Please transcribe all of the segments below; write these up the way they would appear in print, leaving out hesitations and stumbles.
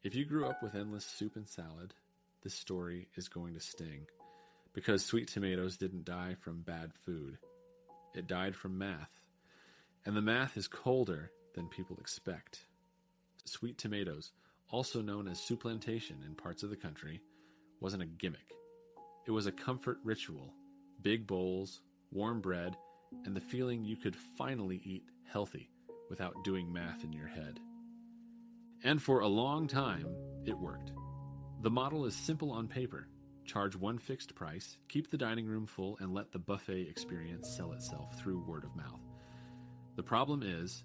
If you grew up with endless soup and salad, this story is going to sting. Because Sweet Tomatoes didn't die from bad food. It died from math. And the math is colder than people expect. Sweet Tomatoes, also known as Souplantation in parts of the country, wasn't a gimmick. It was a comfort ritual. Big bowls, warm bread, and the feeling you could finally eat healthy without doing math in your head. And for a long time, it worked. The model is simple on paper. Charge one fixed price, keep the dining room full, and let the buffet experience sell itself through word of mouth. The problem is,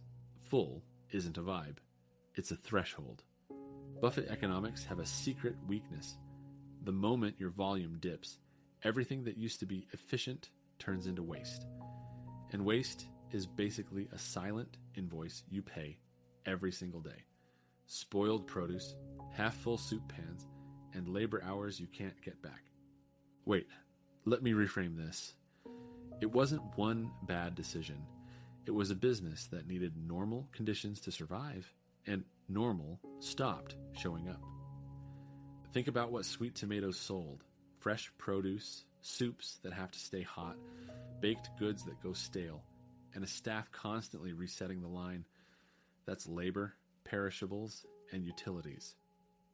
full isn't a vibe. It's a threshold. Buffet economics have a secret weakness. The moment your volume dips, everything that used to be efficient turns into waste. And waste is basically a silent invoice you pay every single day. Spoiled produce, half-full soup pans, and labor hours you can't get back. Wait, let me reframe this. It wasn't one bad decision. It was a business that needed normal conditions to survive, and normal stopped showing up. Think about what Sweet Tomatoes sold. Fresh produce, soups that have to stay hot, baked goods that go stale, and a staff constantly resetting the line. That's labor, perishables, and utilities.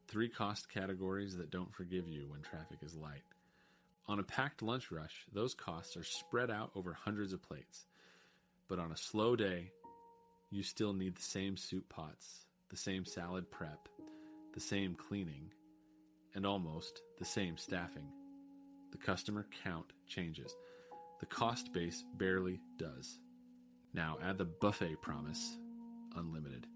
3 cost categories that don't forgive you when traffic is light. On a packed lunch rush, those costs are spread out over hundreds of plates. But on a slow day, you still need the same soup pots, the same salad prep, the same cleaning, and almost the same staffing. The customer count changes. The cost base barely does. Now add the buffet promise, unlimited.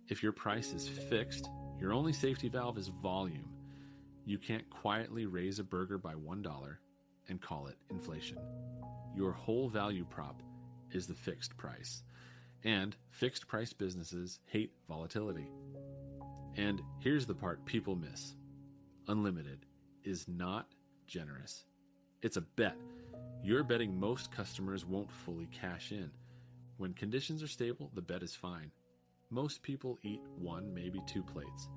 If your price is fixed, your only safety valve is volume. You can't quietly raise a burger by $1 and call it inflation. Your whole value prop is the fixed price. And fixed price businesses hate volatility. And here's the part people miss. Unlimited is not generous. It's a bet. You're betting most customers won't fully cash in. When conditions are stable, the bet is fine. Most people eat 1, maybe 2 plates.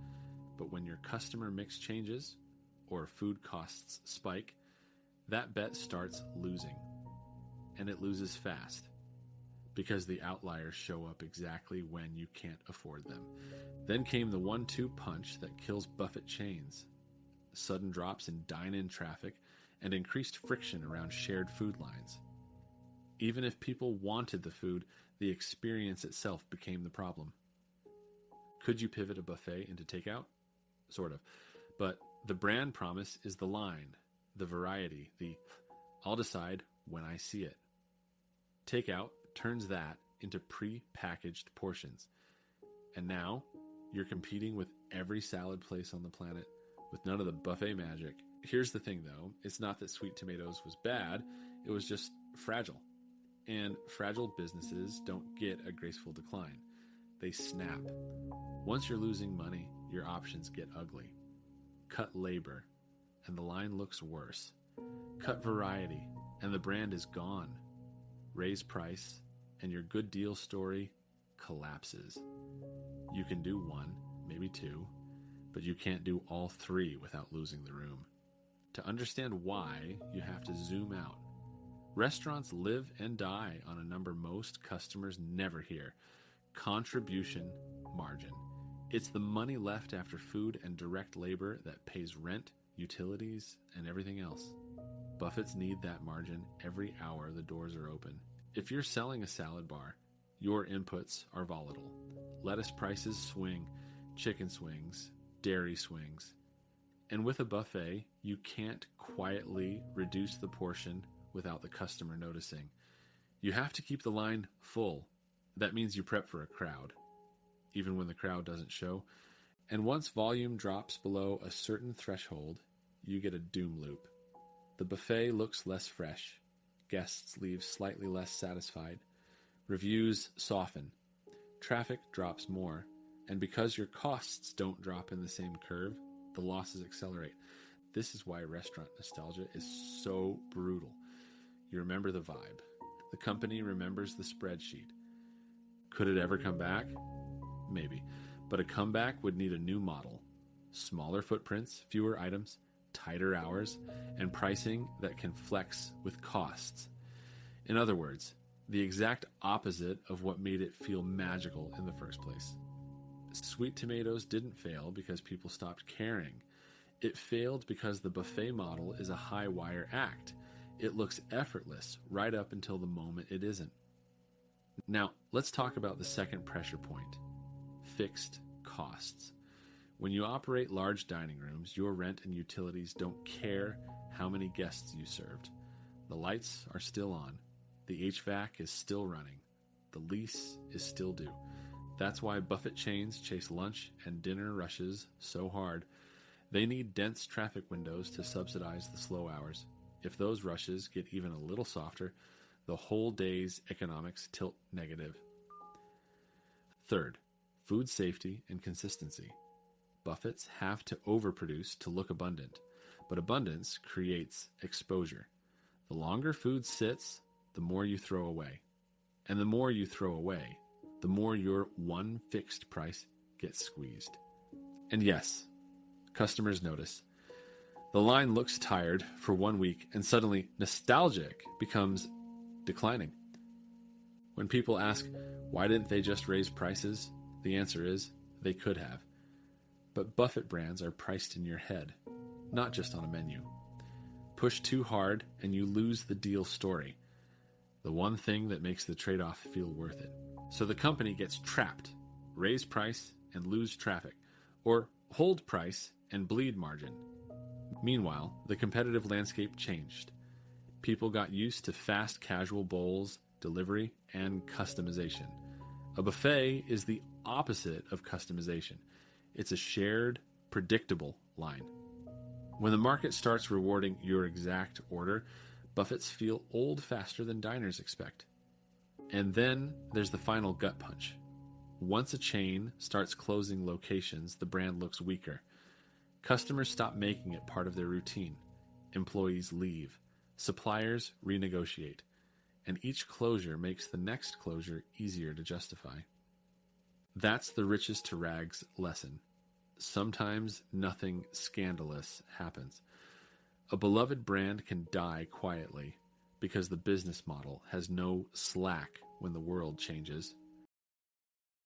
But when your customer mix changes, or food costs spike, that bet starts losing. And it loses fast. Because the outliers show up exactly when you can't afford them. Then came the 1-2 punch that kills buffet chains. Sudden drops in dine-in traffic and increased friction around shared food lines. Even if people wanted the food, the experience itself became the problem. Could you pivot a buffet into takeout? Sort of. But the brand promise is the line, the variety, the I'll decide when I see it. Takeout turns that into pre-packaged portions. And now you're competing with every salad place on the planet with none of the buffet magic. Here's the thing, though. It's not that Sweet Tomatoes was bad. It was just fragile. And fragile businesses don't get a graceful decline. They snap. Once you're losing money, your options get ugly. Cut labor, and the line looks worse. Cut variety, and the brand is gone. Raise price, and your good deal story collapses. You can do 1, maybe 2, but you can't do all 3 without losing the room. To understand why, you have to zoom out. Restaurants live and die on a number most customers never hear. Contribution margin. It's the money left after food and direct labor that pays rent, utilities, and everything else. Buffets need that margin every hour the doors are open. If you're selling a salad bar, your inputs are volatile. Lettuce prices swing, chicken swings, dairy swings. And with a buffet, you can't quietly reduce the portion without the customer noticing. You have to keep the line full. That means you prep for a crowd, even when the crowd doesn't show. And once volume drops below a certain threshold, you get a doom loop. The buffet looks less fresh. Guests leave slightly less satisfied. Reviews soften. Traffic drops more. And because your costs don't drop in the same curve, the losses accelerate. This is why restaurant nostalgia is so brutal. You remember the vibe. The company remembers the spreadsheet. Could it ever come back? Maybe. But a comeback would need a new model. smaller footprints, fewer items, tighter hours, and pricing that can flex with costs. In other words, the exact opposite of what made it feel magical in the first place. Sweet Tomatoes didn't fail because people stopped caring. It failed because the buffet model is a high-wire act. It looks effortless right up until the moment it isn't. Now, let's talk about the second pressure point: fixed costs. When you operate large dining rooms, your rent and utilities don't care how many guests you served. The lights are still on. The HVAC is still running. The lease is still due. That's why buffet chains chase lunch and dinner rushes so hard. They need dense traffic windows to subsidize the slow hours. If those rushes get even a little softer, the whole day's economics tilt negative. Third, food safety and consistency. Buffets have to overproduce to look abundant, but abundance creates exposure. The longer food sits, the more you throw away. And the more you throw away, the more your one fixed price gets squeezed. And yes, customers notice. The line looks tired for 1 week, and suddenly nostalgic becomes declining. When people ask, why didn't they just raise prices? The answer is, they could have. But buffet brands are priced in your head, not just on a menu. Push too hard and you lose the deal story, the one thing that makes the trade-off feel worth it. So the company gets trapped: raise price and lose traffic, or hold price and bleed margin. Meanwhile, the competitive landscape changed. People got used to fast casual bowls, delivery, and customization. A buffet is the opposite of customization. It's a shared, predictable line. When the market starts rewarding your exact order, buffets feel old faster than diners expect. And then there's the final gut punch. Once a chain starts closing locations, the brand looks weaker. Customers stop making it part of their routine. Employees leave. Suppliers renegotiate. And each closure makes the next closure easier to justify. That's the riches to rags lesson. Sometimes nothing scandalous happens. A beloved brand can die quietly because the business model has no slack when the world changes.